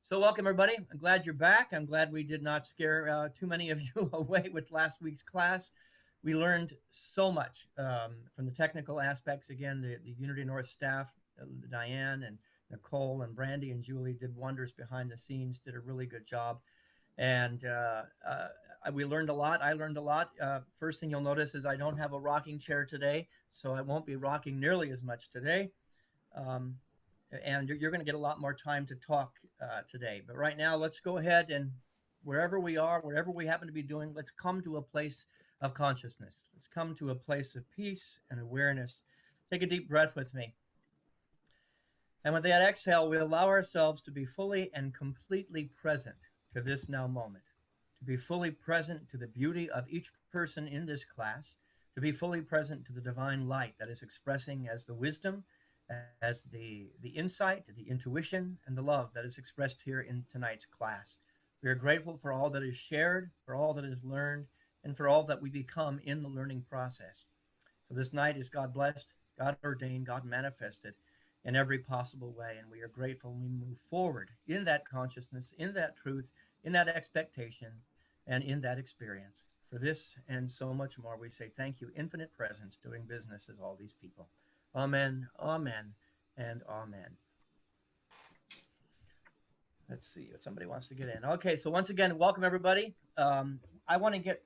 So welcome everybody. I'm glad you're back. I'm glad we did not scare too many of you away with last week's class. We learned so much from the technical aspects. Again, the Unity North staff, Diane and Nicole and Brandy and Julie did wonders behind the scenes, did a really good job. And we learned a lot. I learned a lot. First thing you'll notice is I don't have a rocking chair today, so I won't be rocking nearly as much today. Um, and you're going to get a lot more time to talk today. But right now, let's go ahead and wherever we are, whatever we happen to be doing, let's come to a place of consciousness. Let's come to a place of peace and awareness. Take a deep breath with me. And with that exhale, we allow ourselves to be fully and completely present to this now moment, to be fully present to the beauty of each person in this class, to be fully present to the divine light that is expressing as the wisdom, as the insight, the intuition, and the love that is expressed here in tonight's class. We are grateful for all that is shared, for all that is learned, and for all that we become in the learning process. So this night is God blessed, God ordained, God manifested in every possible way, and we are grateful we move forward in that consciousness, in that truth, in that expectation, and in that experience. For this and so much more, we say thank you, infinite presence, doing business as all these people. Amen, amen, and amen. Let's see if somebody wants to get in. Okay, so once again, welcome everybody. I want to get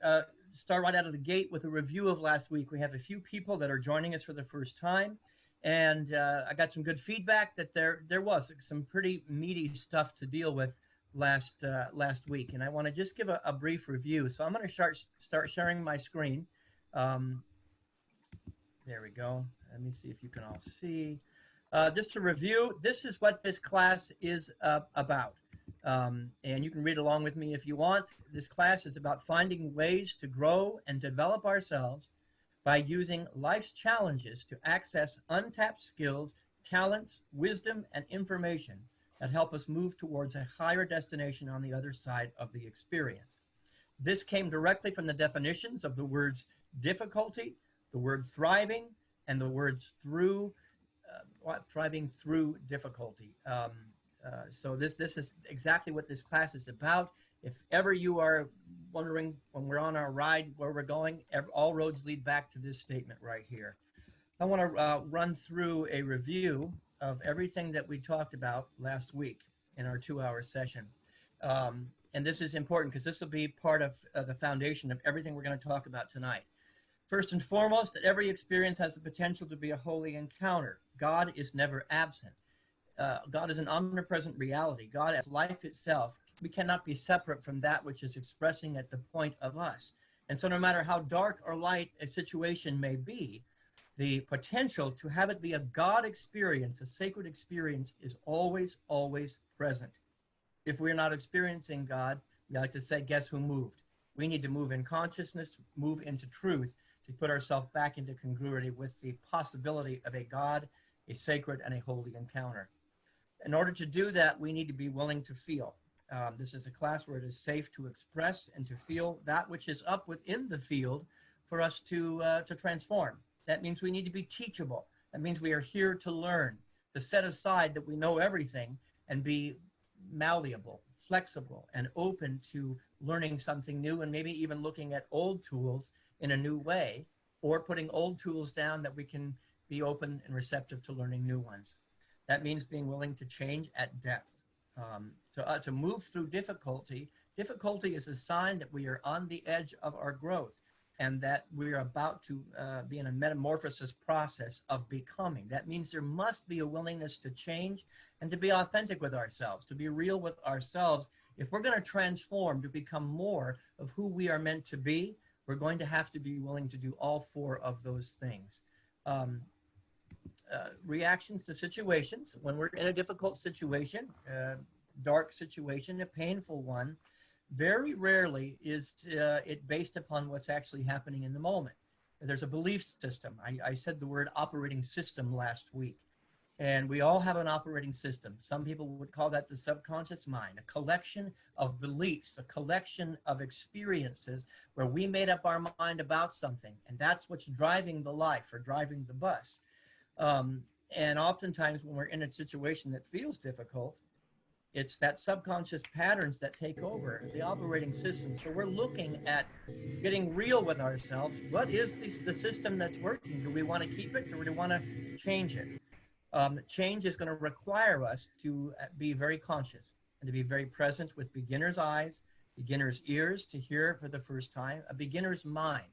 start right out of the gate with a review of last week. We have a few people that are joining us for the first time, and I got some good feedback that there was some pretty meaty stuff to deal with last week, and I want to just give a brief review. So I'm going to start sharing my screen. There we go. Let me see if you can all see. Just to review, this is what this class is about. And you can read along with me if you want. This class is about finding ways to grow and develop ourselves by using life's challenges to access untapped skills, talents, wisdom, and information that help us move towards a higher destination on the other side of the experience. This came directly from the definitions of the words difficulty, the word thriving, and the words thriving through difficulty. So this is exactly what this class is about. If ever you are wondering when we're on our ride where we're going, all roads lead back to this statement right here. I want to run through a review of everything that we talked about last week in our 2-hour session. And this is important because this will be part of the foundation of everything we're going to talk about tonight. First and foremost, that every experience has the potential to be a holy encounter. God is never absent. God is an omnipresent reality. God as life itself. We cannot be separate from that which is expressing at the point of us. And so no matter how dark or light a situation may be, the potential to have it be a God experience, a sacred experience, is always, always present. If we're not experiencing God, we like to say, guess who moved? We need to move in consciousness, move into truth, to put ourselves back into congruity with the possibility of a God, a sacred, and a holy encounter. In order to do that, we need to be willing to feel. This is a class where it is safe to express and to feel that which is up within the field for us to transform. That means we need to be teachable. That means we are here to learn, to set aside that we know everything and be malleable, flexible, and open to learning something new, and maybe even looking at old tools in a new way, or putting old tools down that we can be open and receptive to learning new ones. That means being willing to change at depth. To move through difficulty. Difficulty is a sign that we are on the edge of our growth and that we are about to be in a metamorphosis process of becoming. That means there must be a willingness to change and to be authentic with ourselves, to be real with ourselves. If we're going to transform to become more of who we are meant to be, we're going to have to be willing to do all 4 of those things. Reactions to situations. When we're in a difficult situation, dark situation, a painful one, very rarely is it based upon what's actually happening in the moment. There's a belief system. I said the word operating system last week. And we all have an operating system. Some people would call that the subconscious mind, a collection of beliefs, a collection of experiences where we made up our mind about something. And that's what's driving the life or driving the bus. And oftentimes when we're in a situation that feels difficult, It's that subconscious patterns that take over the operating system. So we're looking at getting real with ourselves. What is the system that's working? Do we want to keep it or do we want to change it? Change is going to require us to be very conscious and to be very present with beginner's eyes, beginner's ears to hear for the first time, a beginner's mind,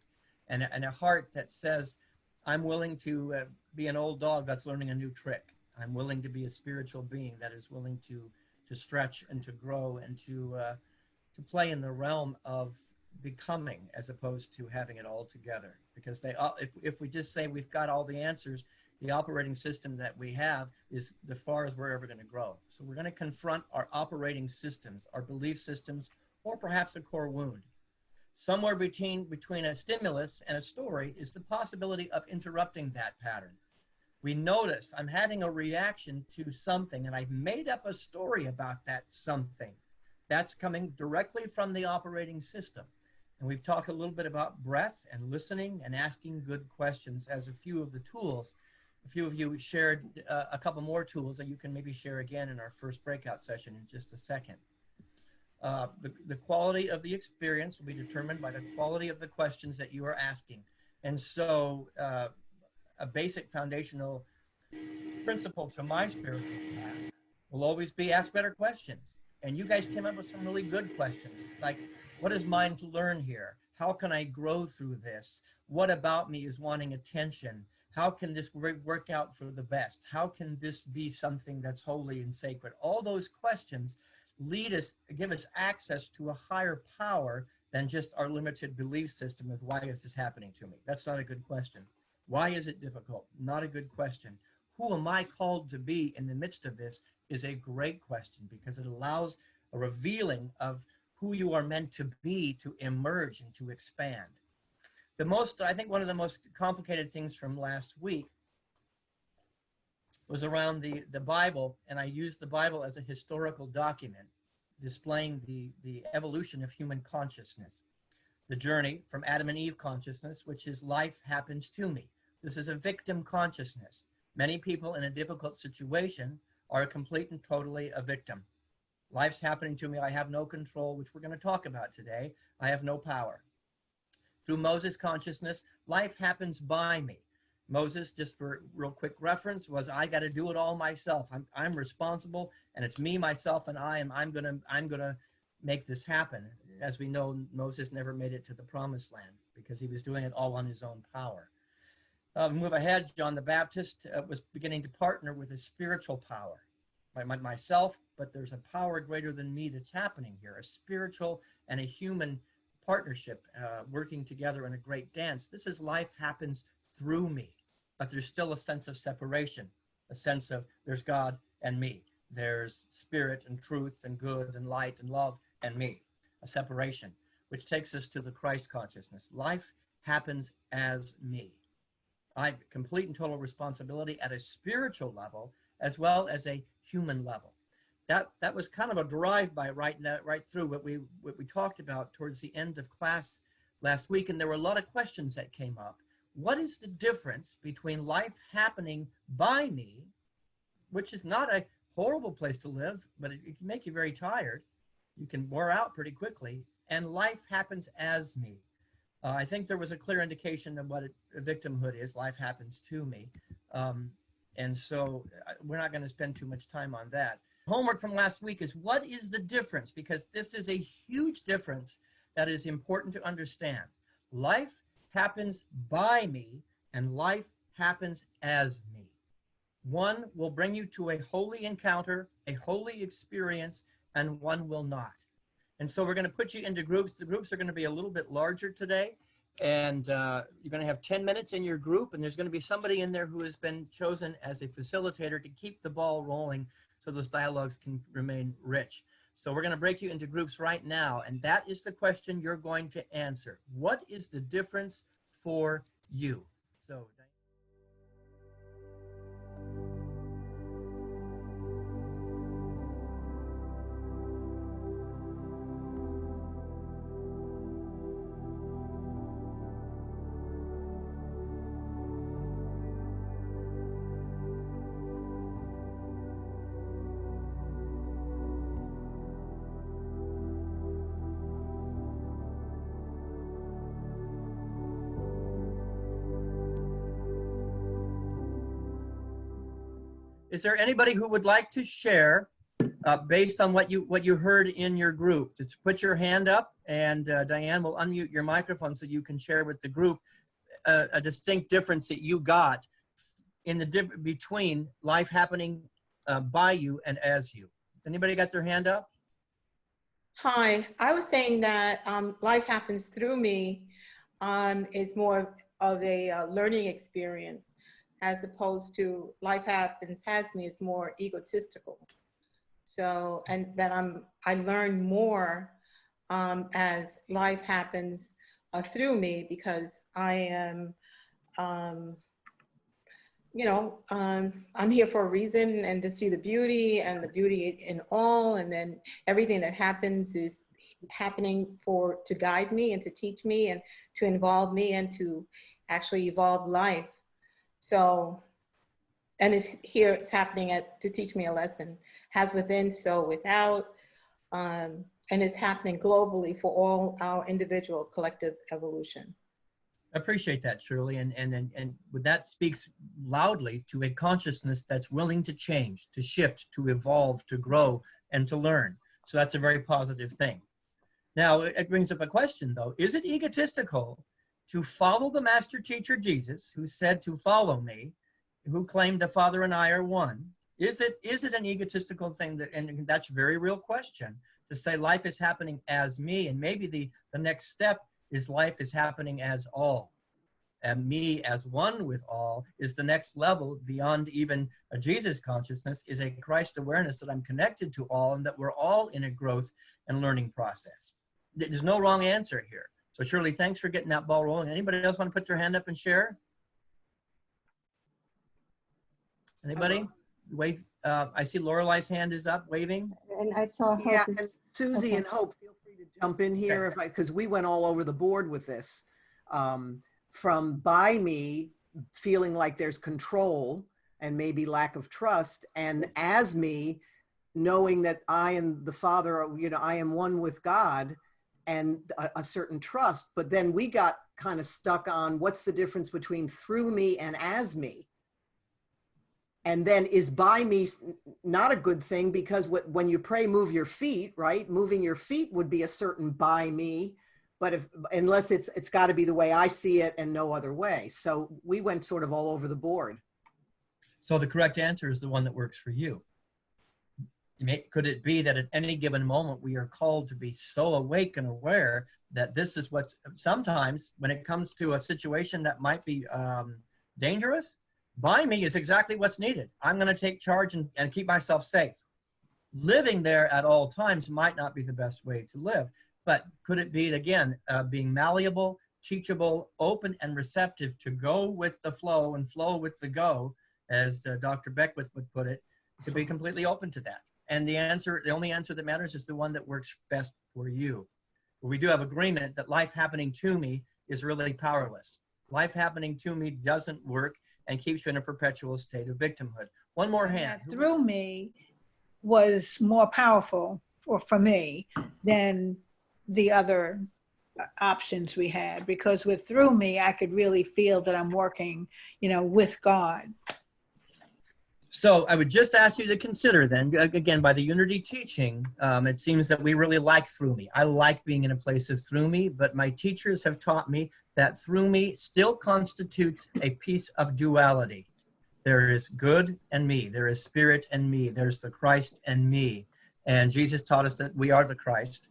and a heart that says, I'm willing to be an old dog that's learning a new trick. I'm willing to be a spiritual being that is willing to stretch and to grow and to play in the realm of becoming as opposed to having it all together. Because if we just say we've got all the answers, the operating system that we have is as far as we're ever going to grow. So we're going to confront our operating systems, our belief systems, or perhaps a core wound. Somewhere between a stimulus and a story is the possibility of interrupting that pattern. We notice I'm having a reaction to something and I've made up a story about that something. That's coming directly from the operating system. And we've talked a little bit about breath and listening and asking good questions as a few of the tools. A few of you shared a couple more tools that you can maybe share again in our first breakout session in just a second. The quality of the experience will be determined by the quality of the questions that you are asking. And so a basic foundational principle to my spiritual path will always be ask better questions. And you guys came up with some really good questions, like, what is mine to learn here? How can I grow through this? What about me is wanting attention? How can this work out for the best? How can this be something that's holy and sacred? All those questions give us access to a higher power than just our limited belief system of why is this happening to me? That's not a good question. Why is it difficult? Not a good question. Who am I called to be in the midst of this is a great question, because it allows a revealing of who you are meant to be, to emerge and to expand. I think one of the most complicated things from last week was around the Bible, and I used the Bible as a historical document displaying the evolution of human consciousness, the journey from Adam and Eve consciousness, which is life happens to me. This is a victim consciousness. Many people in a difficult situation are complete and totally a victim. Life's happening to me. I have no control, which we're going to talk about today. I have no power. Through Moses consciousness, life happens by me. Moses, just for real quick reference, was I got to do it all myself. I'm responsible, and it's me, myself, and I'm gonna make this happen. As we know, Moses never made it to the promised land because he was doing it all on his own power. Move ahead, John the Baptist was beginning to partner with a spiritual power. Myself, but there's a power greater than me that's happening here, a spiritual and a human partnership working together in a great dance. This is life happens through me, but there's still a sense of separation, a sense of there's God and me. There's spirit and truth and good and light and love and me, a separation, which takes us to the Christ consciousness. Life happens as me. I have complete and total responsibility at a spiritual level as well as a human level. That was kind of a drive-by right through what we talked about towards the end of class last week, and there were a lot of questions that came up. What is the difference between life happening by me, which is not a horrible place to live, but it can make you very tired. You can wear out pretty quickly, and life happens as me. I think there was a clear indication of what a victimhood is. Life happens to me. And so we're not going to spend too much time on that. Homework from last week is what is the difference? Because this is a huge difference that is important to understand. Life happens by me and life happens as me. One will bring you to a holy encounter, a holy experience, and one will not. And so we're going to put you into groups. The groups are going to be a little bit larger today. And you're going to have 10 minutes in your group. And there's going to be somebody in there who has been chosen as a facilitator to keep the ball rolling so those dialogues can remain rich. So we're going to break you into groups right now. And that is the question you're going to answer. What is the difference for you? So. Is there anybody who would like to share based on what you heard in your group? Just put your hand up, and Diane will unmute your microphone so you can share with the group a distinct difference that you got in the between life happening by you and as you. Anybody got their hand up? Hi, I was saying that life happens through me is more of a learning experience, as opposed to life happens has me is more egotistical. So, and that I learn more as life happens through me, because I am, I'm here for a reason, and to see the beauty in all, and then everything that happens is happening to guide me and to teach me and to involve me and to actually evolve life. So, and it's happening to teach me a lesson, has within, so without, and it's happening globally for all our individual collective evolution. I appreciate that, Shirley, and that speaks loudly to a consciousness that's willing to change, to shift, to evolve, to grow, and to learn. So that's a very positive thing. Now, it brings up a question, though. Is it egotistical to follow the master teacher Jesus, who said to follow me, who claimed the Father and I are one? Is it an egotistical thing? And that's a very real question, to say life is happening as me, and maybe the next step is life is happening as all, and me as one with all is the next level beyond even a Jesus consciousness, is a Christ awareness that I'm connected to all and that we're all in a growth and learning process. There's no wrong answer here. So Shirley, thanks for getting that ball rolling. Anybody else want to put their hand up and share? Anybody? Wave. I see Lorelei's hand is up, waving. And I saw Hope. Yeah, and Susie okay. and Hope, feel free to jump in here because we went all over the board with this. From by me feeling like there's control and maybe lack of trust, and as me knowing that I and the Father, I am one with God, and a certain trust. But then we got kind of stuck on what's the difference between through me and as me. And then is by me not a good thing, because when you pray, move your feet, right? Moving your feet would be a certain by me, but unless it's got to be the way I see it and no other way. So we went sort of all over the board. So the correct answer is the one that works for you. Could it be that at any given moment we are called to be so awake and aware that this is what's sometimes when it comes to a situation that might be dangerous, by me is exactly what's needed. I'm going to take charge and keep myself safe. Living there at all times might not be the best way to live, but could it be, again, being malleable, teachable, open, and receptive to go with the flow and flow with the go, as Dr. Beckwith would put it, to be completely open to that. And the only answer that matters is the one that works best for you. But we do have agreement that life happening to me is really powerless. Life happening to me doesn't work and keeps you in a perpetual state of victimhood. One more hand. That through me was more powerful for me than the other options we had, because with through me, I could really feel that I'm working, with God. So I would just ask you to consider then, again, by the unity teaching, it seems that we really like through me. I like being in a place of through me, but my teachers have taught me that through me still constitutes a piece of duality. There is good and me. There is spirit and me. There's the Christ and me. And Jesus taught us that we are the Christ,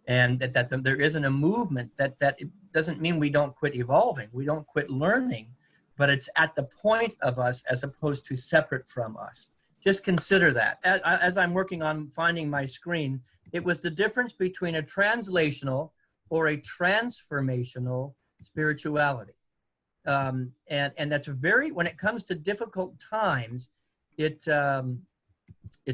and that there isn't a movement that it doesn't mean we don't quit evolving. We don't quit learning, but it's at the point of us as opposed to separate from us. Just consider that. As I'm working on finding my screen, it was the difference between a translational or a transformational spirituality. And that's when it comes to difficult times, it's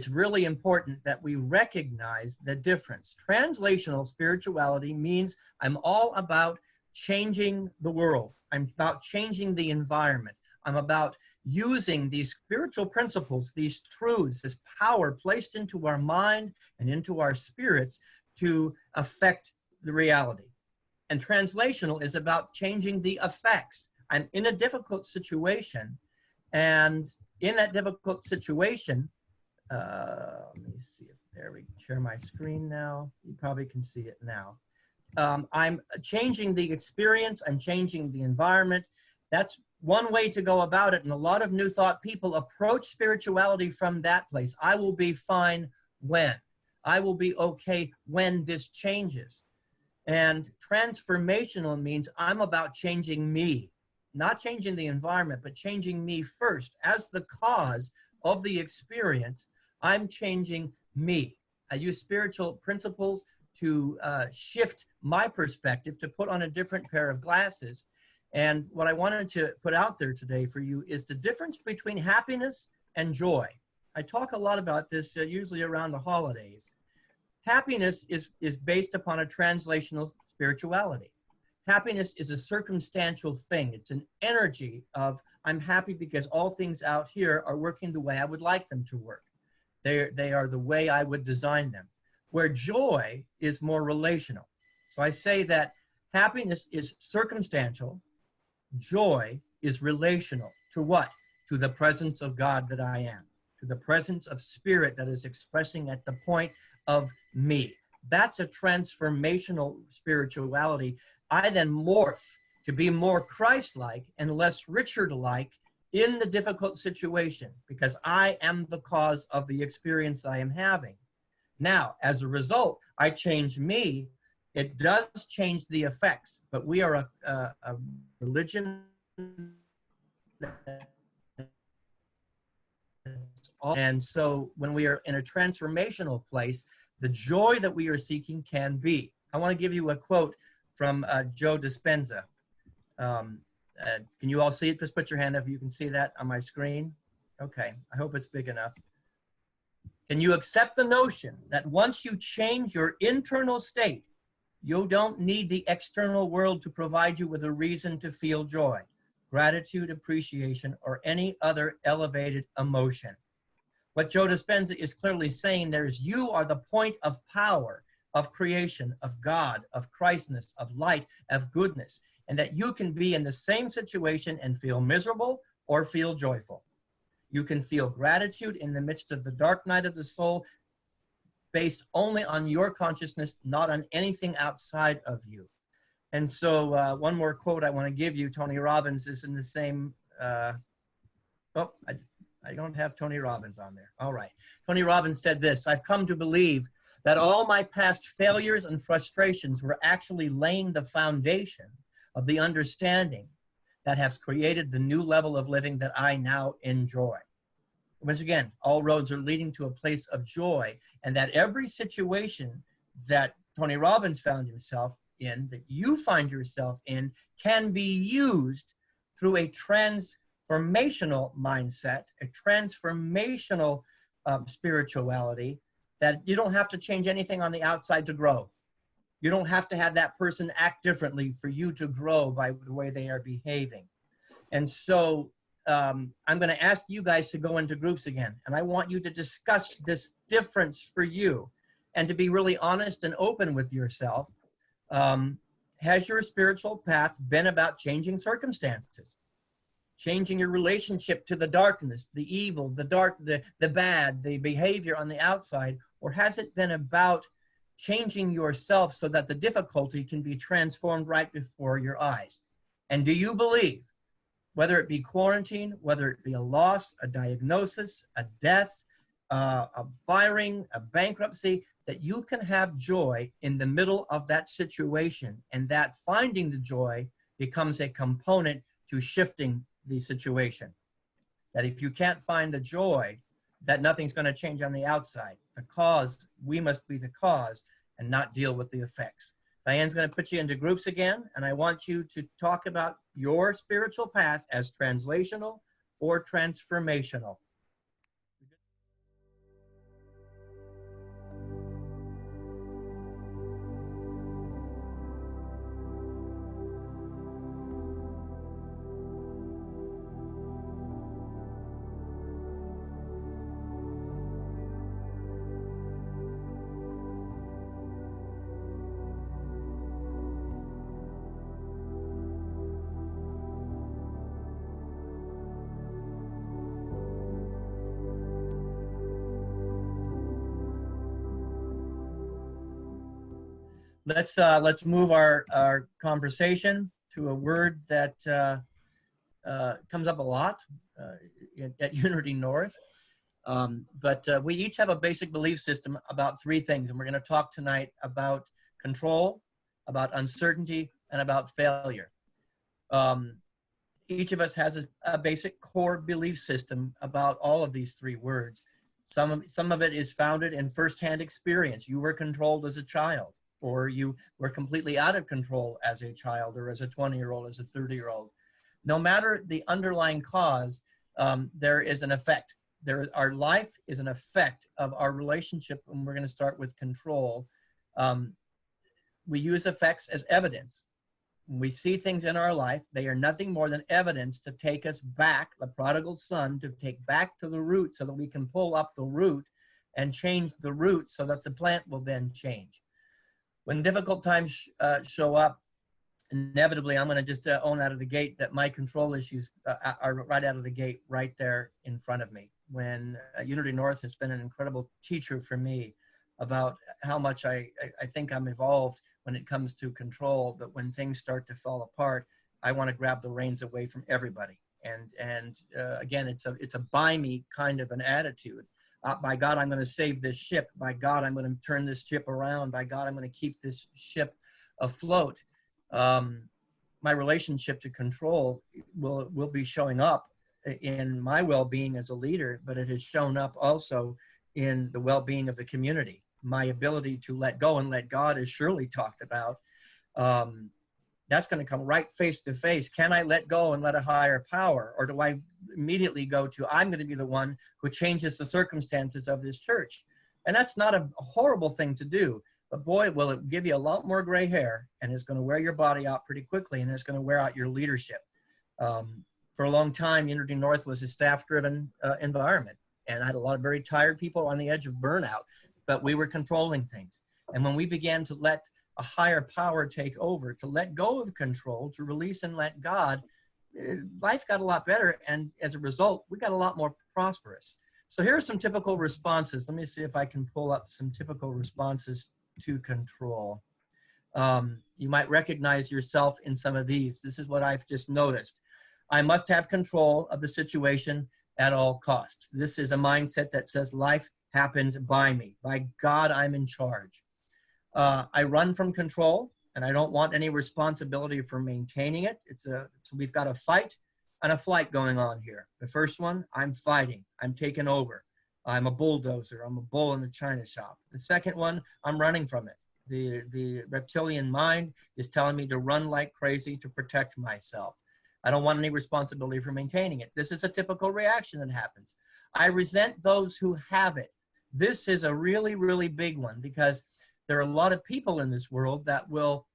really important that we recognize the difference. Translational spirituality means I'm all about changing the world. I'm about changing the environment. I'm about using these spiritual principles, these truths, this power placed into our mind and into our spirits to affect the reality. And translational is about changing the effects. I'm in a difficult situation, and in that difficult situation, let me see if there we share my screen now. You probably can see it now. I'm changing the experience. I'm changing the environment. That's one way to go about it. And a lot of New Thought people approach spirituality from that place. I will be fine when. I will be okay when this changes. And transformational means I'm about changing me, not changing the environment, but changing me first. As the cause of the experience, I'm changing me. I use spiritual principles to shift my perspective, to put on a different pair of glasses. And what I wanted to put out there today for you is the difference between happiness and joy. I talk a lot about this usually around the holidays. Happiness is based upon a translational spirituality. Happiness is a circumstantial thing. It's an energy of, I'm happy because all things out here are working the way I would like them to work. They are the way I would design them. Where joy is more relational. So I say that happiness is circumstantial, joy is relational. To what? To the presence of God that I am, to the presence of spirit that is expressing at the point of me. That's a transformational spirituality. I then morph to be more Christ-like and less Richard-like in the difficult situation because I am the cause of the experience I am having. Now, as a result, I change me. It does change the effects, but we are a religion. And so when we are in a transformational place, the joy that we are seeking can be. I want to give you a quote from Joe Dispenza. Can you all see it? Just put your hand up if you can see that on my screen. Okay, I hope it's big enough. Can you accept the notion that once you change your internal state, you don't need the external world to provide you with a reason to feel joy, gratitude, appreciation, or any other elevated emotion? What Joe Dispenza is clearly saying there is you are the point of power, of creation, of God, of Christness, of light, of goodness, and that you can be in the same situation and feel miserable or feel joyful. You can feel gratitude in the midst of the dark night of the soul based only on your consciousnness, not on anything outside of you. And so one more quote I want to give you, Tony Robbins is in the same, I don't have Tony Robbins on there. All right. Tony Robbins said this: I've come to believe that all my past failures and frustrations were actually laying the foundation of the understanding that has created the new level of living that I now enjoy. Once again, all roads are leading to a place of joy, and that every situation that Tony Robbins found himself in, that you find yourself in, can be used through a transformational mindset, a transformational spirituality, that you don't have to change anything on the outside to grow. You don't have to have that person act differently for you to grow by the way they are behaving. And so I'm going to ask you guys to go into groups again, and I want you to discuss this difference for you and to be really honest and open with yourself. Has your spiritual path been about changing circumstances, changing your relationship to the darkness, the evil, the bad, the behavior on the outside, or has it been about changing yourself so that the difficulty can be transformed right before your eyes? And do you believe, whether it be quarantine, whether it be a loss, a diagnosis, a death, a firing, a bankruptcy, that you can have joy in the middle of that situation, and that finding the joy becomes a component to shifting the situation? That if you can't find the joy, that nothing's going to change on the outside. The cause, we must be the cause and not deal with the effects. Diane's going to put you into groups again, and I want you to talk about your spiritual path as translational or transformational. let's move our conversation to a word that comes up a lot at Unity North. But we each have a basic belief system about three things, and we're going to talk tonight about control, about uncertainty, and about failure. Each of us has a basic core belief system about all of these three words. Some of it is founded in firsthand experience. You were controlled as a child, or you were completely out of control as a child, or as a 20-year-old, as a 30-year-old. No matter the underlying cause, there is an effect. Our life is an effect of our relationship, and we're going to start with control. We use effects as evidence. When we see things in our life, they are nothing more than evidence to take us back, the prodigal son, to take back to the root so that we can pull up the root and change the root so that the plant will then change. When difficult times show up, inevitably, I'm going to just own out of the gate that my control issues are right out of the gate, right there in front of me. When Unity North has been an incredible teacher for me about how much I think I'm evolved when it comes to control, but when things start to fall apart, I want to grab the reins away from everybody. And again, it's a buy me kind of an attitude. By God, I'm going to save this ship. By God, I'm going to turn this ship around. By God, I'm going to keep this ship afloat. My relationship to control will be showing up in my well-being as a leader, but it has shown up also in the well-being of the community. My ability to let go and let God, as Shirley talked about, that's going to come right face to face. Can I let go and let a higher power? Or do I immediately go to, I'm going to be the one who changes the circumstances of this church? And that's not a horrible thing to do. But boy, will it give you a lot more gray hair, and it's going to wear your body out pretty quickly, and it's going to wear out your leadership. For a long time, Unity North was a staff-driven environment, and I had a lot of very tired people on the edge of burnout, but we were controlling things. And when we began to let a higher power take over, to let go of control, to release and let God, life got a lot better, and as a result, we got a lot more prosperous. So here are some typical responses. Let me see if I can pull up some typical responses to control. You might recognize yourself in some of these. This is what I've just noticed. I must have control of the situation at all costs. This is a mindset that says life happens by me. By God, I'm in charge. I run from control, and I don't want any responsibility for maintaining it. So we've got a fight and a flight going on here. The first one, I'm fighting. I'm taking over. I'm a bulldozer. I'm a bull in the china shop. The second one, I'm running from it. The reptilian mind is telling me to run like crazy to protect myself. I don't want any responsibility for maintaining it. This is a typical reaction that happens. I resent those who have it. This is a really, really big one, because there are a lot of people in this world that will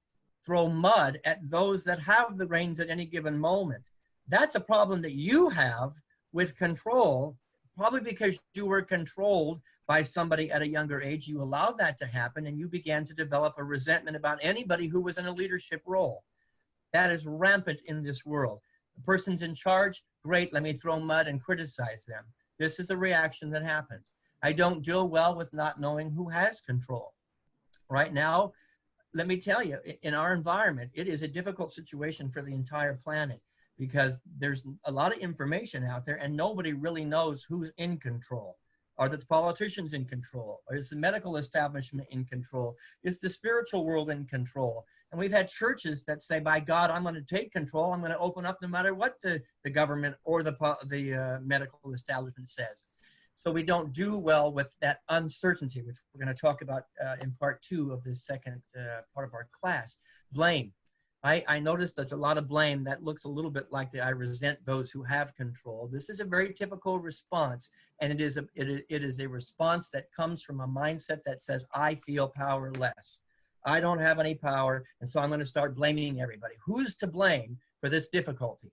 throw mud at those that have the reins at any given moment. That's a problem that you have with control, probably because you were controlled by somebody at a younger age. You allowed that to happen, and you began to develop a resentment about anybody who was in a leadership role. That is rampant in this world. The person's in charge, great, let me throw mud and criticize them. This is a reaction that happens. I don't deal well with not knowing who has control. Right now, let me tell you, in our environment, it is a difficult situation for the entire planet, because there's a lot of information out there and nobody really knows who's in control. Are the politicians in control? Or is the medical establishment in control? Is the spiritual world in control? And we've had churches that say, by God, I'm going to take control. I'm going to open up no matter what the government or the medical establishment says. So we don't do well with that uncertainty, which we're going to talk about in part 2 of this second part of our class. Blame. I noticed there's a lot of blame that looks a little bit like I resent those who have control. This is a very typical response, and it is a response that comes from a mindset that says, I feel powerless. I don't have any power, and so I'm going to start blaming everybody. Who's to blame for this difficulty?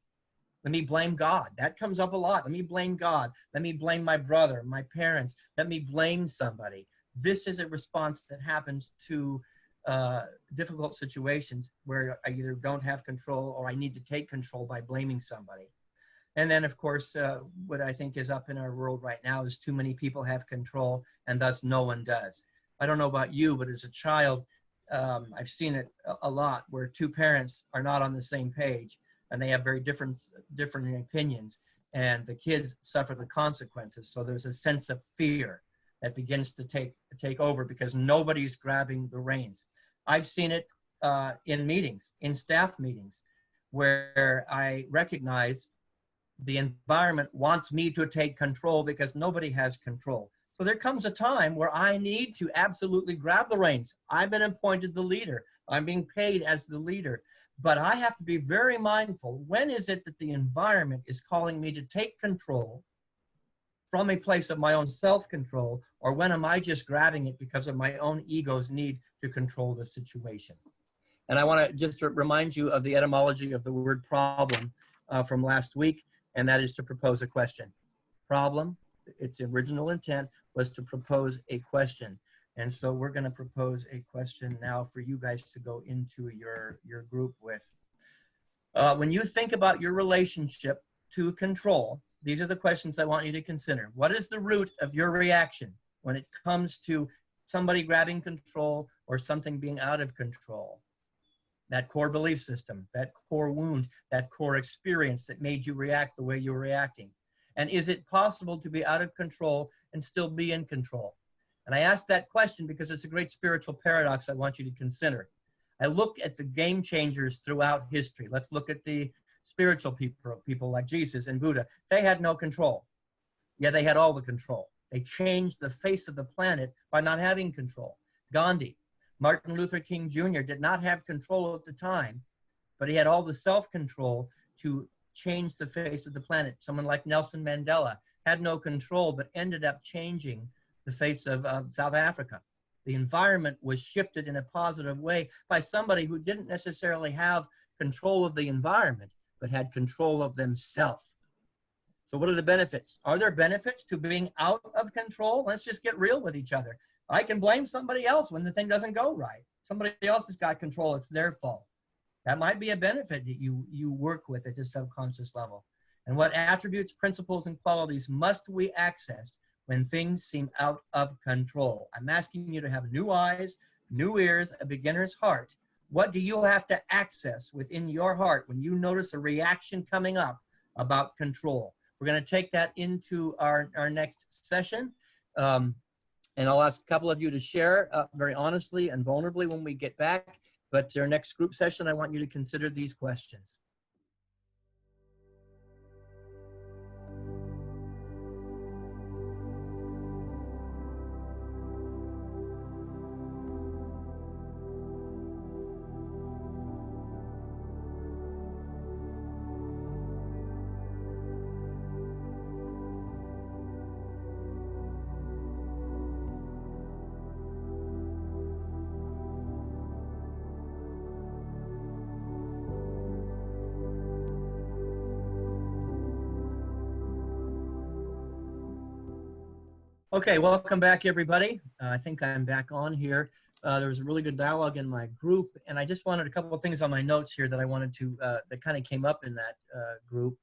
Let me blame God. That comes up a lot. Let me blame God. Let me blame my brother, my parents. Let me blame somebody. This is a response that happens to difficult situations where I either don't have control or I need to take control by blaming somebody. And then, of course, what I think is up in our world right now is too many people have control, and thus no one does. I don't know about you, but as a child, I've seen it a lot where two parents are not on the same page and they have very different opinions, and the kids suffer the consequences. So there's a sense of fear that begins to take over because nobody's grabbing the reins. I've seen it in meetings, in staff meetings, where I recognize the environment wants me to take control because nobody has control. So there comes a time where I need to absolutely grab the reins. I've been appointed the leader. I'm being paid as the leader. But I have to be very mindful. When is it that the environment is calling me to take control from a place of my own self-control, or when am I just grabbing it because of my own ego's need to control the situation? And I want to just remind you of the etymology of the word problem from last week, and that is to propose a question. Problem, its original intent was to propose a question. And so we're going to propose a question now for you guys to go into your group with. When you think about your relationship to control, these are the questions I want you to consider. What is the root of your reaction when it comes to somebody grabbing control or something being out of control? That core belief system, that core wound, that core experience that made you react the way you're reacting. And is it possible to be out of control and still be in control? And I ask that question because it's a great spiritual paradox I want you to consider. I look at the game changers throughout history. Let's look at the spiritual people like Jesus and Buddha. They had no control. Yeah, they had all the control. They changed the face of the planet by not having control. Gandhi, Martin Luther King Jr. did not have control at the time, but he had all the self-control to change the face of the planet. Someone like Nelson Mandela had no control, but ended up changing the face of South Africa. The environment was shifted in a positive way by somebody who didn't necessarily have control of the environment, but had control of themselves. So what are the benefits? Are there benefits to being out of control? Let's just get real with each other. I can blame somebody else when the thing doesn't go right. Somebody else has got control. It's their fault. That might be a benefit that you work with at the subconscious level. And what attributes, principles, and qualities must we access when things seem out of control? I'm asking you to have new eyes, new ears, a beginner's heart. What do you have to access within your heart when you notice a reaction coming up about control? We're going to take that into our next session. And I'll ask a couple of you to share very honestly and vulnerably when we get back. But our next group session, I want you to consider these questions. Okay, welcome back, everybody. I think I'm back on here. There was a really good dialogue in my group, and I just wanted a couple of things on my notes here that I wanted to, that kind of came up in that group.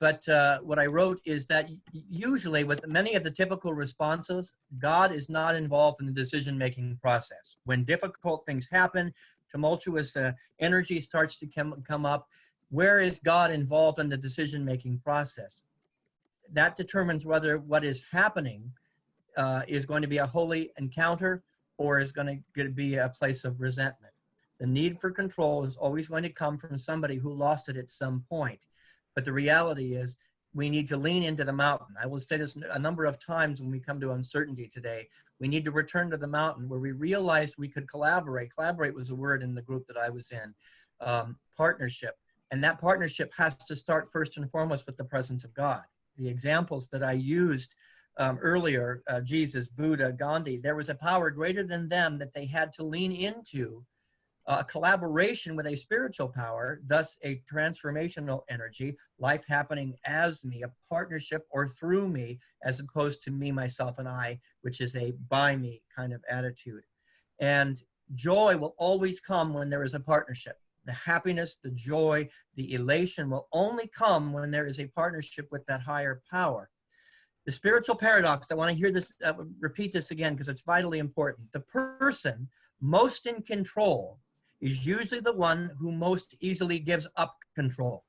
But what I wrote is that usually with many of the typical responses, God is not involved in the decision-making process. When difficult things happen, tumultuous energy starts to come up, where is God involved in the decision-making process? That determines whether what is happening is going to be a holy encounter or is going to be a place of resentment. The need for control is always going to come from somebody who lost it at some point. But the reality is we need to lean into the mountain. I will say this a number of times when we come to uncertainty today. We need to return to the mountain where we realized we could collaborate. Collaborate was a word in the group that I was in. Partnership. And that partnership has to start first and foremost with the presence of God. The examples that I used earlier, Jesus, Buddha, Gandhi, there was a power greater than them that they had to lean into, a collaboration with a spiritual power, thus a transformational energy, life happening as me, a partnership or through me, as opposed to me, myself, and I, which is a by me kind of attitude. And joy will always come when there is a partnership. The happiness, the joy, the elation will only come when there is a partnership with that higher power. The spiritual paradox, I want to hear this, repeat this again because it's vitally important. The person most in control is usually the one who most easily gives up control.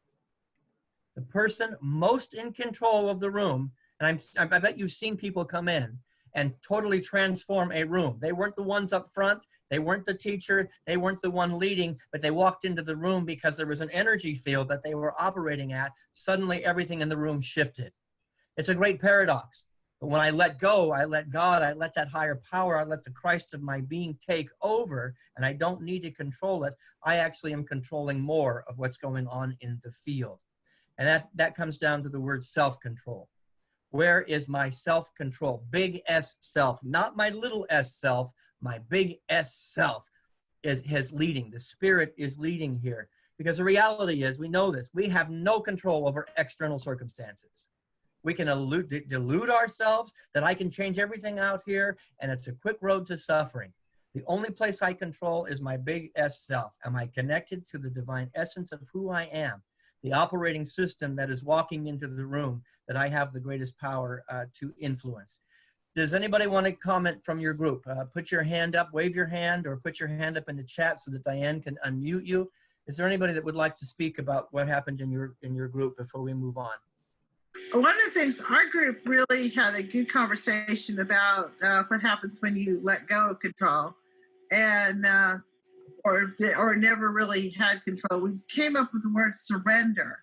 The person most in control of the room, and I bet you've seen people come in and totally transform a room. They weren't the ones up front. They weren't the teacher. They weren't the one leading, but they walked into the room because there was an energy field that they were operating at. Suddenly everything in the room shifted. It's a great paradox. But when I let go, I let God, I let that higher power, I let the Christ of my being take over, and I don't need to control it. I actually am controlling more of what's going on in the field. And that comes down to the word self-control. Where is my self-control? Big S self, not my little s self, my big S self is leading. The Spirit is leading here. Because the reality is, we know this, we have no control over external circumstances. We can delude ourselves that I can change everything out here, and it's a quick road to suffering. The only place I control is my big S self. Am I connected to the divine essence of who I am? The operating system that is walking into the room that I have the greatest power to influence. Does anybody want to comment from your group? Put your hand up, wave your hand, or put your hand up in the chat so that Diane can unmute you. Is there anybody that would like to speak about what happened in your group before we move on? One of the things, our group really had a good conversation about what happens when you let go of control, and or never really had control. We came up with the word surrender,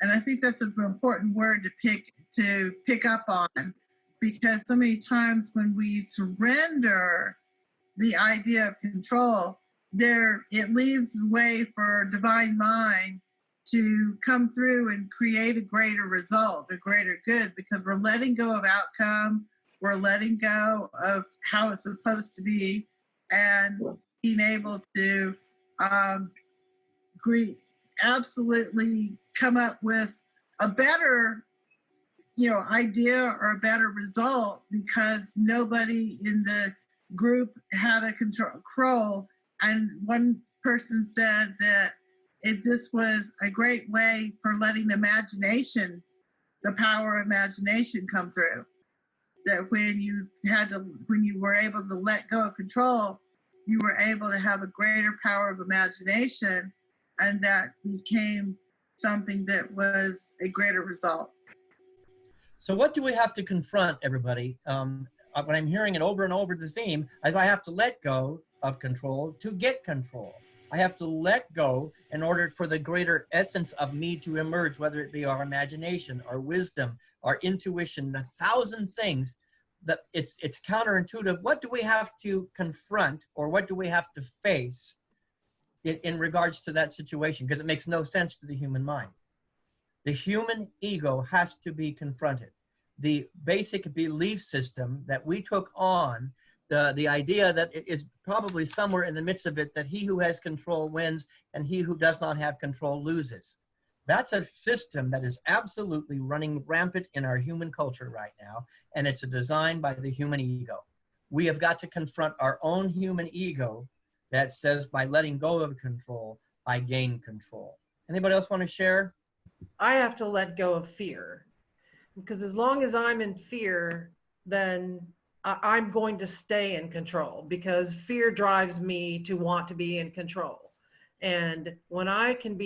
and I think that's an important word to pick up on, because so many times when we surrender the idea of control, it leaves way for divine mind to come through and create a greater result, a greater good, because we're letting go of outcome, we're letting go of how it's supposed to be, and being able to absolutely come up with a better idea or a better result, because nobody in the group had a control. And one person said that this was a great way for letting imagination, the power of imagination, come through. That when you were able to let go of control, you were able to have a greater power of imagination, and that became something that was a greater result. So what do we have to confront, everybody? When I'm hearing it over and over, the theme is I have to let go of control to get control. I have to let go in order for the greater essence of me to emerge, whether it be our imagination, our wisdom, our intuition, 1,000 things. That it's counterintuitive. What do we have to confront, or what do we have to face in regards to that situation? Because it makes no sense to the human mind. The human ego has to be confronted. The basic belief system that we took on, the idea that it is probably somewhere in the midst of it that he who has control wins and he who does not have control loses. That's a system that is absolutely running rampant in our human culture right now, and it's a design by the human ego. We have got to confront our own human ego that says by letting go of control, I gain control. Anybody else want to share? I have to let go of fear, because as long as I'm in fear, then I'm going to stay in control, because fear drives me to want to be in control. And when I can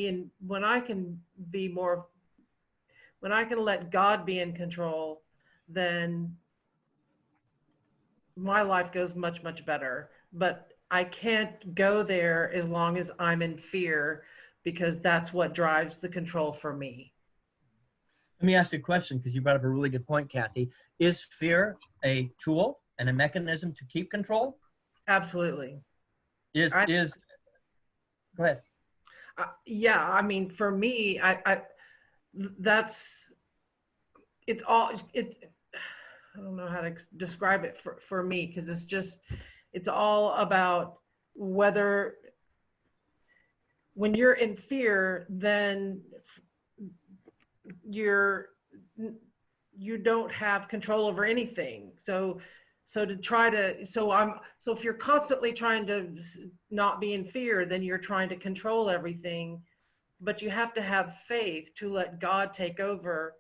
let God be in control, then my life goes much, much better. But I can't go there as long as I'm in fear, because that's what drives the control for me. Let me ask you a question, because you brought up a really good point, Kathy. Is fear a tool and a mechanism to keep control? Absolutely. Go ahead. Yeah, I mean, for me, I don't know how to describe it for me, because it's all about whether, when you're in fear, then you don't have control over anything. So if you're constantly trying to not be in fear, then you're trying to control everything. But you have to have faith to let God take over.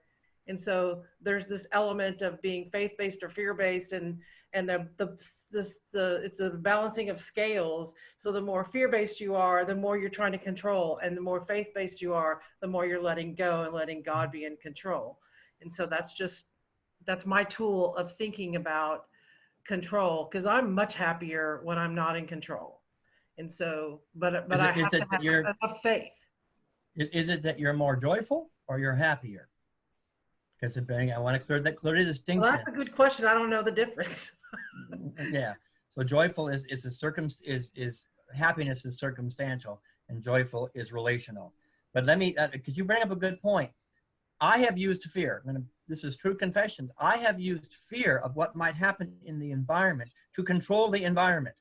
And so there's this element of being faith-based or fear-based, and and it's a balancing of scales. So the more fear-based you are, the more you're trying to control, and the more faith-based you are, the more you're letting go and letting God be in control. And so that's my tool of thinking about control, because I'm much happier when I'm not in control. And so, but I Is have to it that have enough faith. is it that you're more joyful or you're happier? Because I want to clear the distinction. Well, that's a good question. I don't know the difference. Yeah. So joyful is happiness is circumstantial, and joyful is relational. But let me, because you bring up a good point. I have used fear. This is true confessions. I have used fear of what might happen in the environment to control the environment.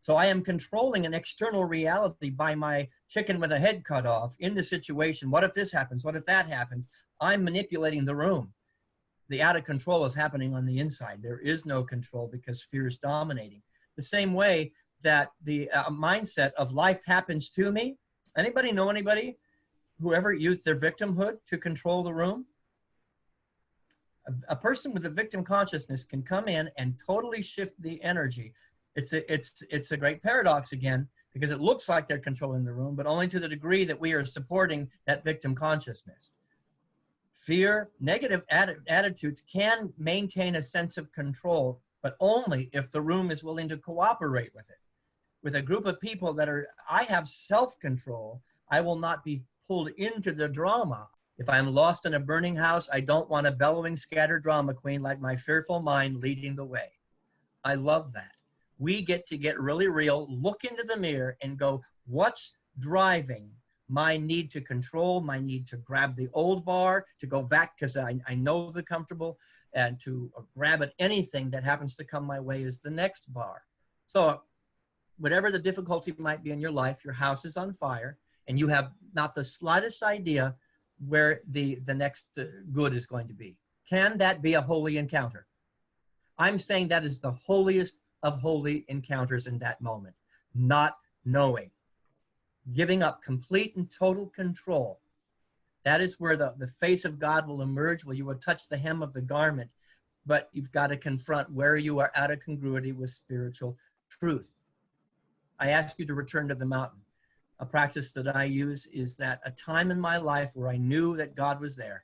So I am controlling an external reality by my chicken with a head cut off in the situation. What if this happens? What if that happens? I'm manipulating the room. The out of control is happening on the inside. There is no control because fear is dominating. The same way that the mindset of life happens to me. Anybody know anybody who ever used their victimhood to control the room? A person with a victim consciousness can come in and totally shift the energy. It's a great paradox again, because it looks like they're controlling the room, but only to the degree that we are supporting that victim consciousness. Fear, negative attitudes can maintain a sense of control, but only if the room is willing to cooperate with it. With a group of people I have self-control, I will not be pulled into the drama. If I'm lost in a burning house, I don't want a bellowing, scattered drama queen like my fearful mind leading the way. I love that. We get to get really real, look into the mirror and go, what's driving my need to control, my need to grab the old bar, to go back because I know the comfortable, and to grab at anything that happens to come my way is the next bar. So whatever the difficulty might be in your life, your house is on fire and you have not the slightest idea where the next good is going to be. Can that be a holy encounter? I'm saying that is the holiest of holy encounters in that moment. Not knowing. Giving up complete and total control. That is where the face of God will emerge, where you will touch the hem of the garment, but you've got to confront where you are out of congruity with spiritual truth. I ask you to return to the mountain. A practice that I use is that a time in my life where I knew that God was there.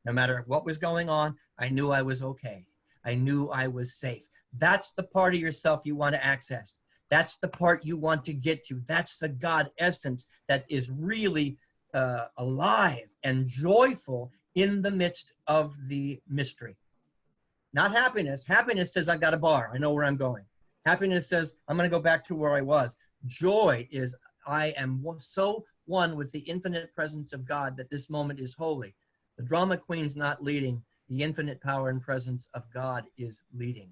No matter what was going on, I knew I was okay. I knew I was safe. That's the part of yourself you want to access. That's the part you want to get to. That's the God essence that is really alive and joyful in the midst of the mystery. Not happiness. Happiness says, I've got a bar. I know where I'm going. Happiness says, I'm going to go back to where I was. Joy is, I am so one with the infinite presence of God that this moment is holy. The drama queen's not leading. The infinite power and presence of God is leading.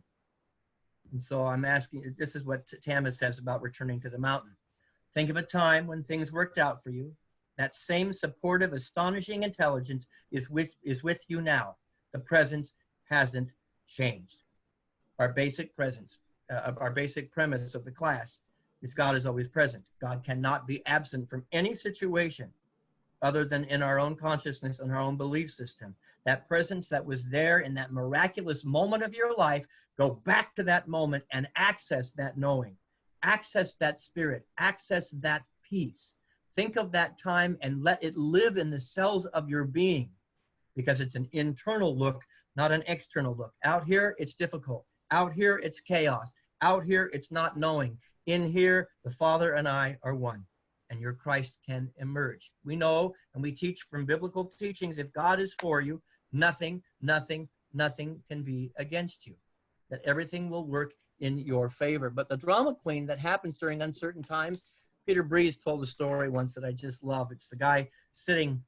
And so I'm asking, this is what Tama says about returning to the mountain. Think of a time when things worked out for you. That same supportive, astonishing intelligence is with you now. The presence hasn't changed. Our basic presence, our basic premise of the class is God is always present. God cannot be absent from any situation other than in our own consciousness and our own belief system. That presence that was there in that miraculous moment of your life, go back to that moment and access that knowing, access that spirit, access that peace. Think of that time and let it live in the cells of your being, because it's an internal look, not an external look. Out here, it's difficult. Out here, it's chaos. Out here, it's not knowing. In here, the Father and I are one, and your Christ can emerge. We know, and we teach from biblical teachings, if God is for you, nothing can be against you. That everything will work in your favor. But the drama queen that happens during uncertain times, Peter Breeze told a story once that I just love. It's the guy sitting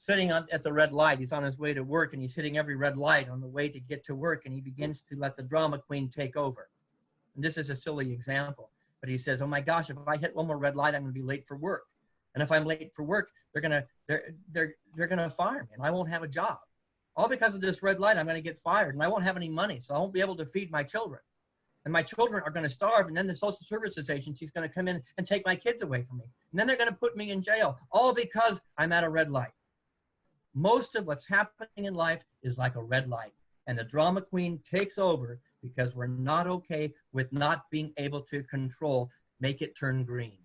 at the red light. He's on his way to work, and he's hitting every red light on the way to get to work, and he begins to let the drama queen take over. And this is a silly example, but he says, oh my gosh, if I hit one more red light, I'm going to be late for work. And if I'm late for work, they're going to fire me, and I won't have a job. All because of this red light, I'm going to get fired, and I won't have any money, so I won't be able to feed my children. And my children are going to starve, and then the social services agency is going to come in and take my kids away from me. And then they're going to put me in jail, all because I'm at a red light. Most of what's happening in life is like a red light, and the drama queen takes over because we're not okay with not being able to control, make it turn green?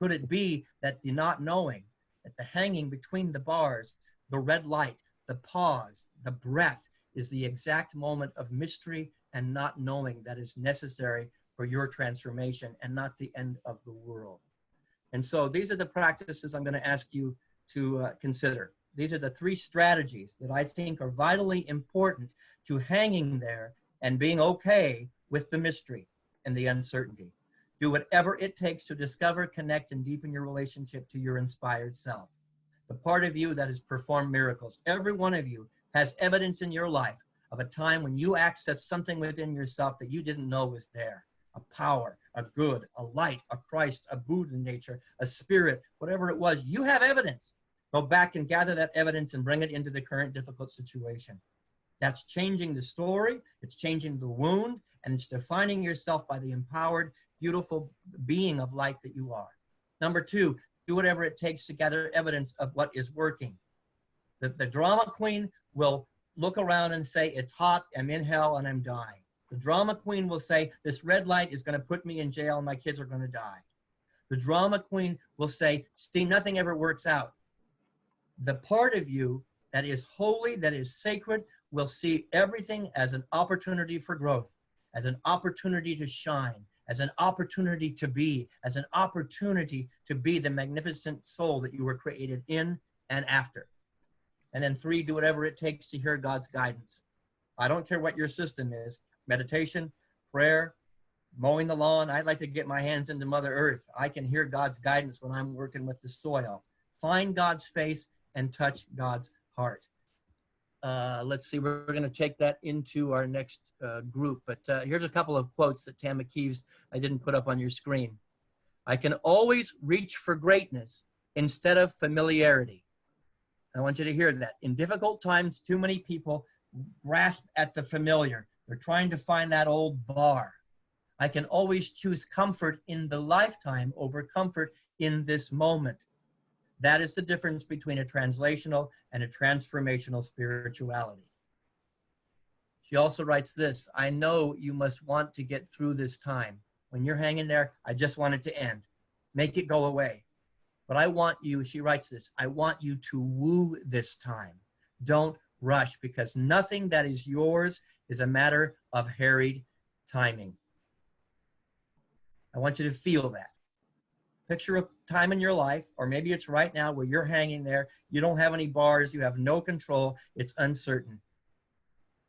Could it be that the not knowing, that the hanging between the bars, the red light, the pause, the breath is the exact moment of mystery and not knowing that is necessary for your transformation and not the end of the world? And so these are the practices I'm going to ask you to consider. These are the 3 strategies that I think are vitally important to hanging there and being okay with the mystery and the uncertainty. Do whatever it takes to discover, connect, and deepen your relationship to your inspired self, the part of you that has performed miracles. Every one of you has evidence in your life of a time when you accessed something within yourself that you didn't know was there. A power, a good, a light, a Christ, a Buddha nature, a spirit, whatever it was. You have evidence. Go back and gather that evidence and bring it into the current difficult situation. That's changing the story, it's changing the wound, and it's defining yourself by the empowered, beautiful being of light that you are. Number 2, do whatever it takes to gather evidence of what is working. The drama queen will look around and say, it's hot, I'm in hell, and I'm dying. The drama queen will say, this red light is going to put me in jail and my kids are going to die. The drama queen will say, see, nothing ever works out. The part of you that is holy, that is sacred, will see everything as an opportunity for growth, as an opportunity to shine, as an opportunity to be, as an opportunity to be the magnificent soul that you were created in and after. And then 3, do whatever it takes to hear God's guidance. I don't care what your system is, meditation, prayer, mowing the lawn. I'd like to get my hands into Mother Earth. I can hear God's guidance when I'm working with the soil. Find God's face and touch God's heart. Let's see, we're going to take that into our next group. But here's a couple of quotes that Tam McKeeves, I didn't put up on your screen. I can always reach for greatness instead of familiarity. I want you to hear that. In difficult times, too many people grasp at the familiar. They're trying to find that old bar. I can always choose comfort in the lifetime over comfort in this moment. That is the difference between a translational and a transformational spirituality. She also writes this, I know you must want to get through this time. When you're hanging there, I just want it to end. Make it go away. But I want you, she writes this, I want you to woo this time. Don't rush, because nothing that is yours is a matter of harried timing. I want you to feel that. Picture a time in your life, or maybe it's right now where you're hanging there, you don't have any bars, you have no control, it's uncertain.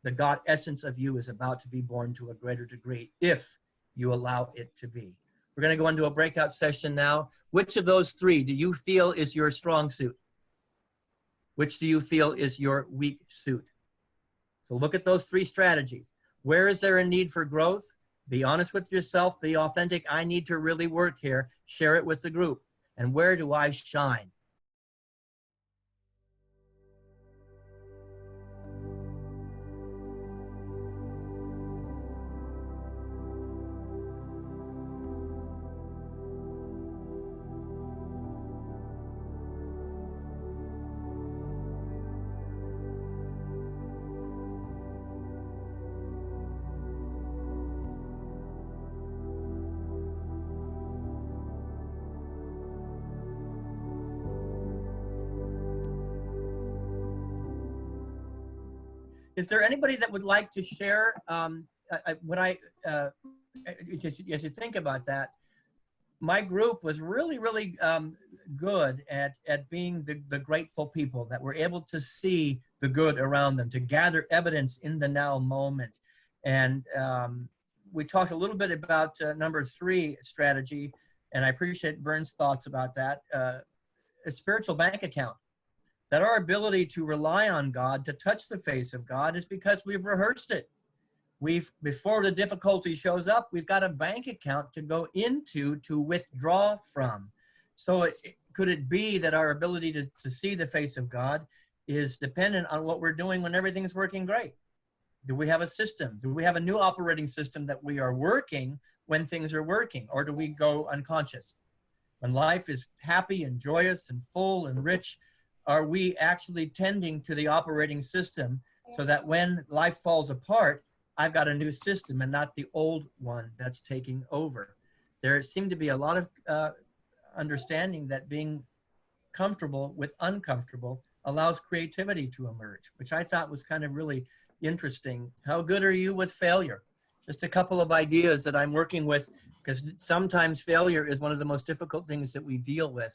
The God essence of you is about to be born to a greater degree if you allow it to be. We're going to go into a breakout session now. Which of those 3 do you feel is your strong suit? Which do you feel is your weak suit? So look at those 3 strategies. Where is there a need for growth? Be honest with yourself, be authentic. I need to really work here. Share it with the group. And where do I shine? Is there anybody that would like to share as you think about that? My group was really, really good at being the grateful people that were able to see the good around them, to gather evidence in the now moment. And we talked a little bit about number 3 strategy, and I appreciate Vern's thoughts about that, a spiritual bank account. That our ability to rely on God, to touch the face of God, is because we've rehearsed it. Before the difficulty shows up, we've got a bank account to go into, to withdraw from. So could it be that our ability to see the face of God is dependent on what we're doing when everything's working great? Do we have a system? Do we have a new operating system that we are working when things are working? Or do we go unconscious? When life is happy and joyous and full and rich, are we actually tending to the operating system so that when life falls apart, I've got a new system and not the old one that's taking over. There seemed to be a lot of understanding that being comfortable with uncomfortable allows creativity to emerge, which I thought was kind of really interesting. How good are you with failure? Just a couple of ideas that I'm working with, because sometimes failure is one of the most difficult things that we deal with.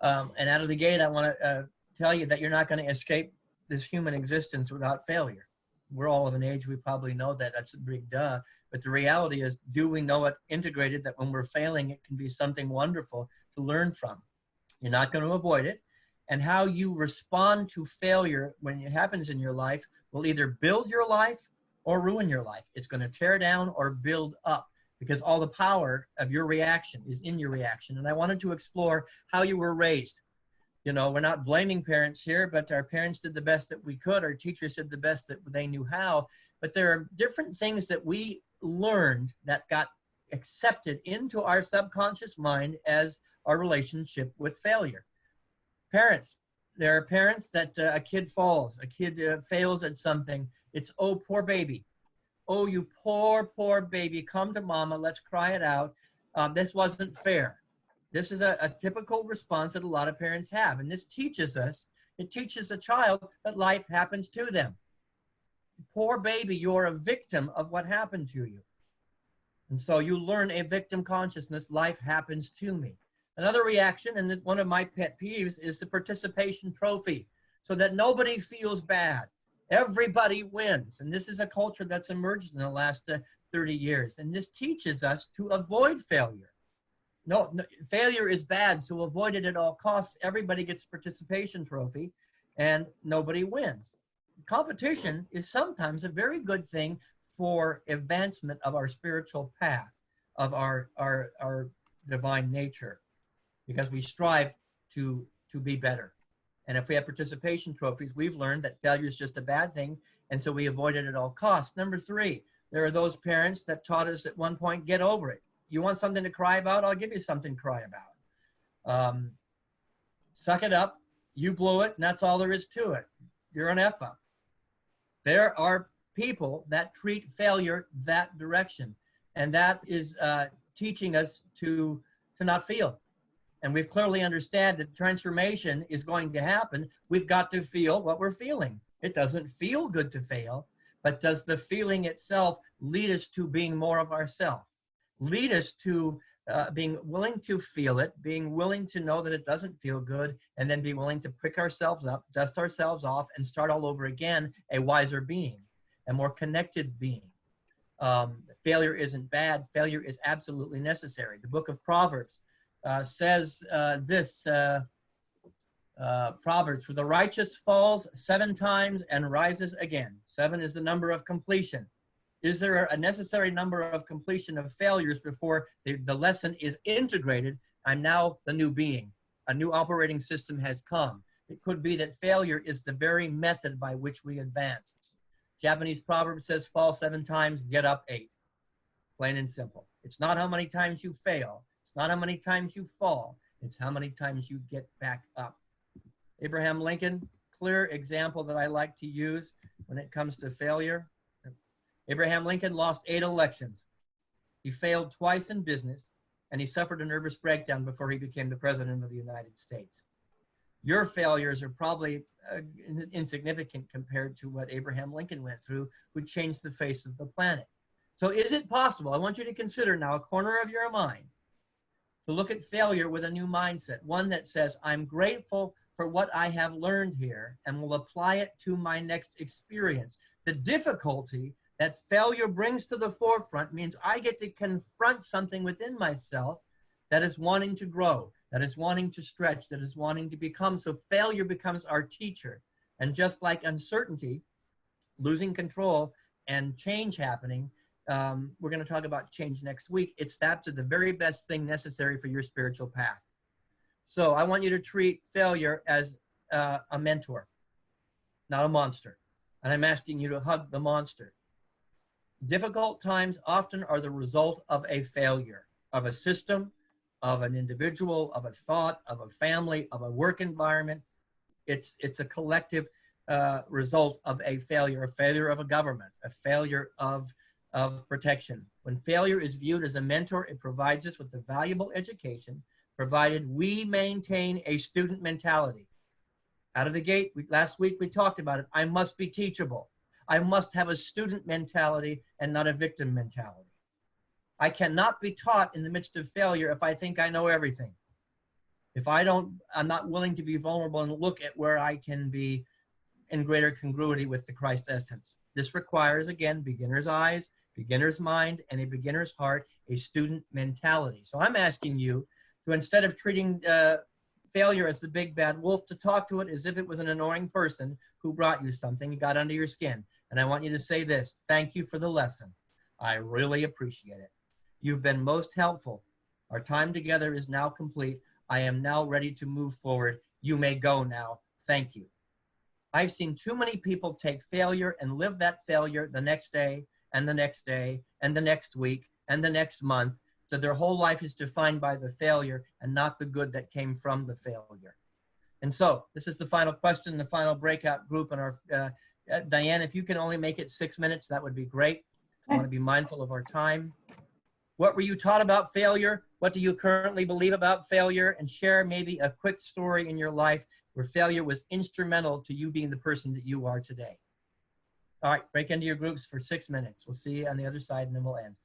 And out of the gate, I want to tell you that you're not going to escape this human existence without failure. We're all of an age, we probably know that. That's a big duh. But the reality is, do we know it integrated that when we're failing, it can be something wonderful to learn from? You're not going to avoid it. And how you respond to failure when it happens in your life will either build your life or ruin your life. It's going to tear down or build up, because all the power of your reaction is in your reaction. And I wanted to explore how you were raised. You know, we're not blaming parents here, but our parents did the best that we could. Our teachers did the best that they knew how. But there are different things that we learned that got accepted into our subconscious mind as our relationship with failure. Parents, there are parents that a kid falls, a kid fails at something. It's, oh, poor baby. Oh, you poor, poor baby, come to mama, let's cry it out. This wasn't fair. This is a typical response that a lot of parents have. And this teaches us, it teaches a child that life happens to them. Poor baby, you're a victim of what happened to you. And so you learn a victim consciousness, life happens to me. Another reaction, and one of my pet peeves, is the participation trophy, so that nobody feels bad. Everybody wins. And this is a culture that's emerged in the last 30 years. And this teaches us to avoid failure. No, failure is bad, so avoid it at all costs. Everybody gets a participation trophy and nobody wins. Competition is sometimes a very good thing for advancement of our spiritual path, of our divine nature, because we strive to be better. And if we have participation trophies, we've learned that failure is just a bad thing, and so we avoid it at all costs. Number 3, there are those parents that taught us at one point, get over it. You want something to cry about? I'll give you something to cry about. Suck it up. You blew it, and that's all there is to it. You're an F-up. There are people that treat failure that direction, and that is teaching us to not feel. And we clearly understand that transformation is going to happen. We've got to feel what we're feeling. It doesn't feel good to fail, but does the feeling itself lead us to being more of ourselves? Lead us to being willing to feel it, being willing to know that it doesn't feel good, and then be willing to pick ourselves up, dust ourselves off, and start all over again, a wiser being, a more connected being. Failure isn't bad. Failure is absolutely necessary. The book of Proverbs says this, Proverbs, for the righteous falls 7 times and rises again. 7 is the number of completion. Is there a necessary number of completion of failures before the lesson is integrated? I'm now the new being. A new operating system has come. It could be that failure is the very method by which we advance. Japanese proverb says, fall 7 times, get up 8. Plain and simple. It's not how many times you fail. It's not how many times you fall. It's how many times you get back up. Abraham Lincoln, clear example that I like to use when it comes to failure. Abraham Lincoln lost 8 elections. He failed twice in business, and he suffered a nervous breakdown before he became the president of the United States. Your failures are probably insignificant compared to what Abraham Lincoln went through, who changed the face of the planet. So is it possible, I want you to consider now a corner of your mind, to look at failure with a new mindset, one that says, I'm grateful for what I have learned here and will apply it to my next experience. The difficulty that failure brings to the forefront means I get to confront something within myself that is wanting to grow, that is wanting to stretch, that is wanting to become. So failure becomes our teacher. And just like uncertainty, losing control, and change happening, we're going to talk about change next week. It's that's the very best thing necessary for your spiritual path. So I want you to treat failure as a mentor, not a monster. And I'm asking you to hug the monster. Difficult times often are the result of a failure, of a system, of an individual, of a thought, of a family, of a work environment. It's a collective result of a failure of a government, a failure of protection. When failure is viewed as a mentor, it provides us with a valuable education, provided we maintain a student mentality. Out of the gate, last week we talked about it. I must be teachable. I must have a student mentality and not a victim mentality. I cannot be taught in the midst of failure if I think I know everything. If I'm not willing to be vulnerable and look at where I can be in greater congruity with the Christ essence. This requires, again, beginner's eyes, beginner's mind, and a beginner's heart, a student mentality. So I'm asking you to, instead of treating failure as the big bad wolf, to talk to it as if it was an annoying person who brought you something, got under your skin. And I want you to say this: thank you for the lesson. I really appreciate it. You've been most helpful. Our time together is now complete. I am now ready to move forward. You may go now. Thank you. I've seen too many people take failure and live that failure the next day and the next day and the next week and the next month. So their whole life is defined by the failure and not the good that came from the failure. And so this is the final question, the final breakout group. And our Diane, if you can only make it 6 minutes, that would be great. I want to be mindful of our time. What were you taught about failure? What do you currently believe about failure? And share maybe a quick story in your life where failure was instrumental to you being the person that you are today. All right, break into your groups for 6 minutes. We'll see you on the other side and then we'll end.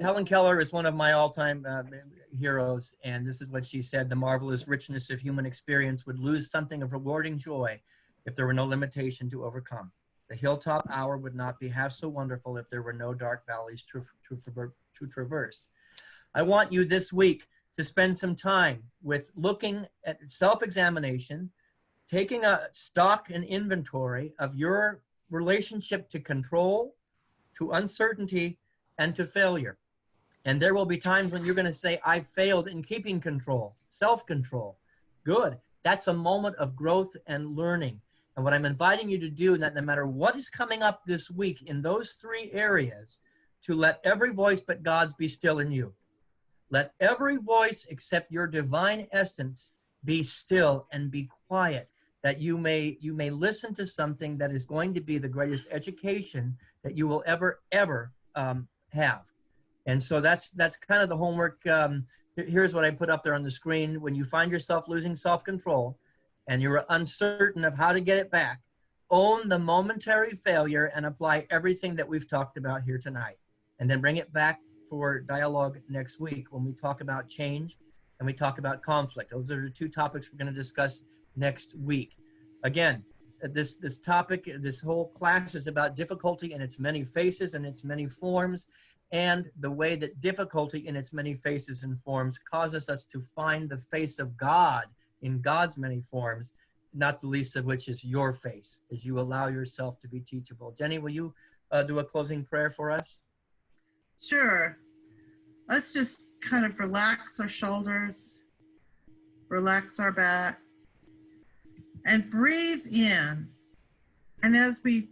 Helen Keller is one of my all-time heroes, and this is what she said: the marvelous richness of human experience would lose something of rewarding joy if there were no limitation to overcome. The hilltop hour would not be half so wonderful if there were no dark valleys to traverse. I want you this week to spend some time with looking at self-examination, taking a stock and inventory of your relationship to control, to uncertainty, and to failure. And there will be times when you're going to say, I failed in keeping control, self-control. Good. That's a moment of growth and learning. And what I'm inviting you to do, that no matter what is coming up this week in those 3 areas, to let every voice but God's be still in you. Let every voice except your divine essence be still and be quiet, that you may listen to something that is going to be the greatest education that you will ever have. And so that's kind of the homework. Here's what I put up there on the screen. When you find yourself losing self-control and you're uncertain of how to get it back, own the momentary failure and apply everything that we've talked about here tonight. And then bring it back for dialogue next week when we talk about change and we talk about conflict. Those are the 2 topics we're going to discuss next week. Again, this topic, this whole class is about difficulty in its many faces and its many forms, and the way that difficulty in its many faces and forms causes us to find the face of God in God's many forms, not the least of which is your face, as you allow yourself to be teachable. Jenny, will you do a closing prayer for us? Sure. Let's just kind of relax our shoulders, relax our back, and breathe in. And as we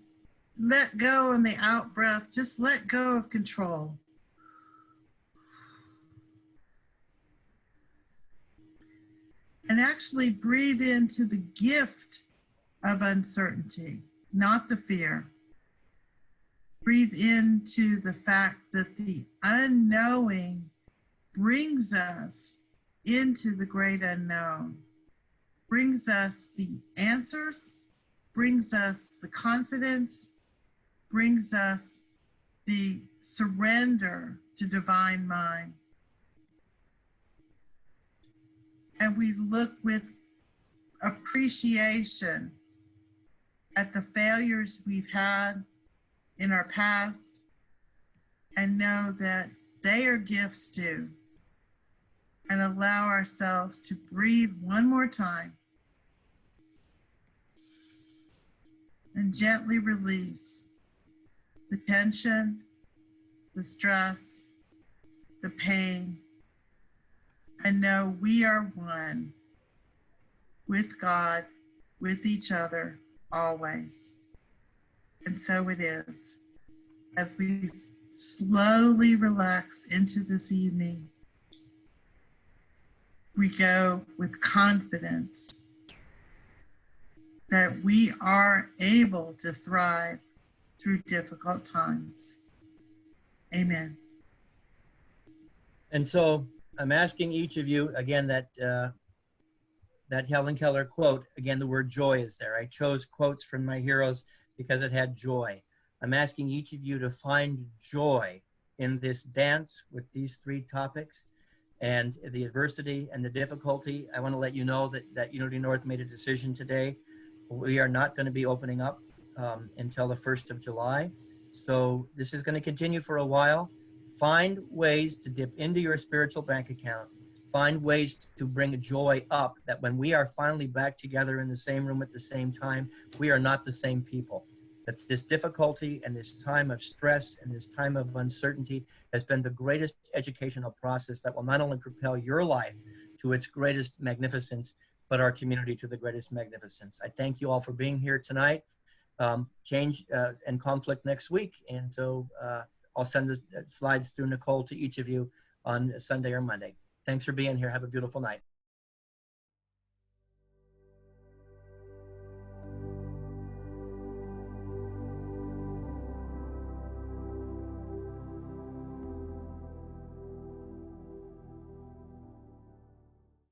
let go in the out breath, just let go of control. And actually breathe into the gift of uncertainty, not the fear. Breathe into the fact that the unknowing brings us into the great unknown, brings us the answers, brings us the confidence, brings us the surrender to divine mind. And we look with appreciation at the failures we've had in our past and know that they are gifts too. and allow ourselves to breathe one more time and gently release the tension, the stress, the pain, and know we are one with God, with each other, always. And so it is. As we slowly relax into this evening, we go with confidence that we are able to thrive through difficult times. Amen. And so I'm asking each of you again that Helen Keller quote, again, the word joy is there. I chose quotes from my heroes because it had joy. I'm asking each of you to find joy in this dance with these three topics and the adversity and the difficulty. I want to let you know that Unity North made a decision today. We are not going to be opening up until the 1st of July. So this is going to continue for a while. Find ways to dip into your spiritual bank account. Find ways to bring joy up, that when we are finally back together in the same room at the same time, we are not the same people. That this difficulty and this time of stress and this time of uncertainty has been the greatest educational process that will not only propel your life to its greatest magnificence, but our community to the greatest magnificence. I thank you all for being here tonight. Change and conflict next week. And so I'll send the slides through Nicole to each of you on Sunday or Monday. Thanks for being here. Have a beautiful night.